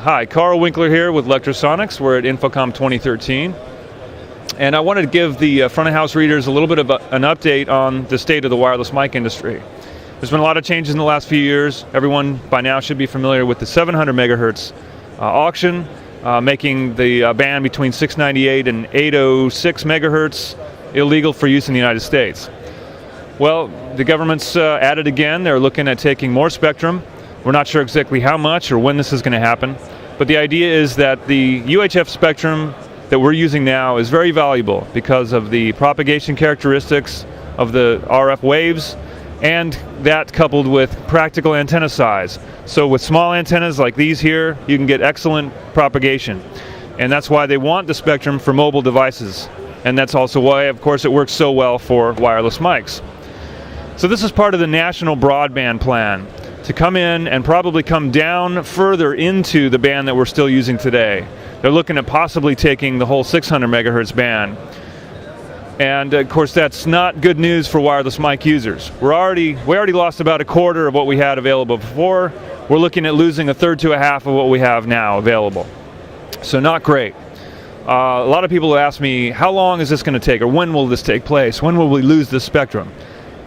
Hi, Karl Winkler here with Lectrosonics. We're at InfoComm 2013. And I wanted to give the front of house readers a little bit of an update on the state of the wireless mic industry. There's been a lot of changes in the last few years. Everyone by now should be familiar with the 700 megahertz auction, making the band between 698 and 806 megahertz illegal for use in the United States. Well, the government's at it again. They're looking at taking more spectrum. We're not sure exactly how much or when this is going to happen, but the idea is that the UHF spectrum that we're using now is very valuable because of the propagation characteristics of the RF waves, and that coupled with practical antenna size. So with small antennas like these here, you can get excellent propagation, and that's why they want the spectrum for mobile devices, and that's also why, of course, it works so well for wireless mics. So this is part of the national broadband plan, to come in and probably come down further into the band that we're still using today. They're looking at possibly taking the whole 600 megahertz band. And of course that's not good news for wireless mic users. We already lost about a quarter of what we had available before. We're looking at losing a third to a half of what we have now available. So not great. A lot of people ask me, how long is this going to take, or when will this take place? When will we lose this spectrum?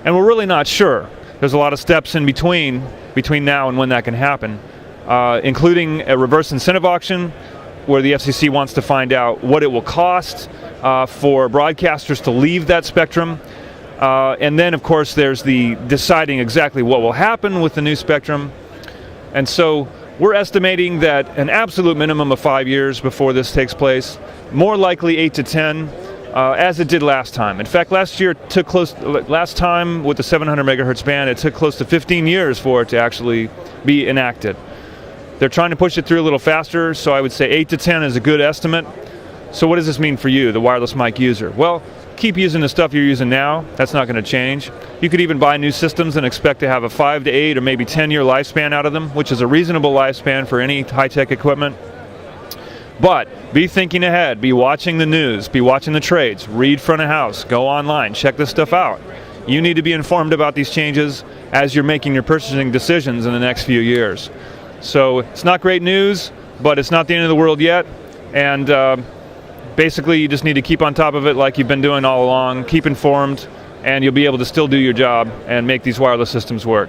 And we're really not sure. There's a lot of steps in between now and when that can happen, including a reverse incentive auction where the FCC wants to find out what it will cost for broadcasters to leave that spectrum. And then, of course, there's the deciding exactly what will happen with the new spectrum. And so we're estimating that an absolute minimum of 5 years before this takes place, more likely 8 to 10. As it did last time. In fact, last time with the 700 megahertz band, it took close to 15 years for it to actually be enacted. They're trying to push it through a little faster, so I would say 8 to 10 is a good estimate. So what does this mean for you, the wireless mic user? Well, keep using the stuff you're using now. That's not going to change. You could even buy new systems and expect to have a 5 to 8 or maybe 10-year lifespan out of them, which is a reasonable lifespan for any high-tech equipment. But be thinking ahead, be watching the news, be watching the trades, read front of house, go online, check this stuff out. You need to be informed about these changes as you're making your purchasing decisions in the next few years. So it's not great news, but it's not the end of the world yet. And basically you just need to keep on top of it like you've been doing all along, keep informed, and you'll be able to still do your job and make these wireless systems work.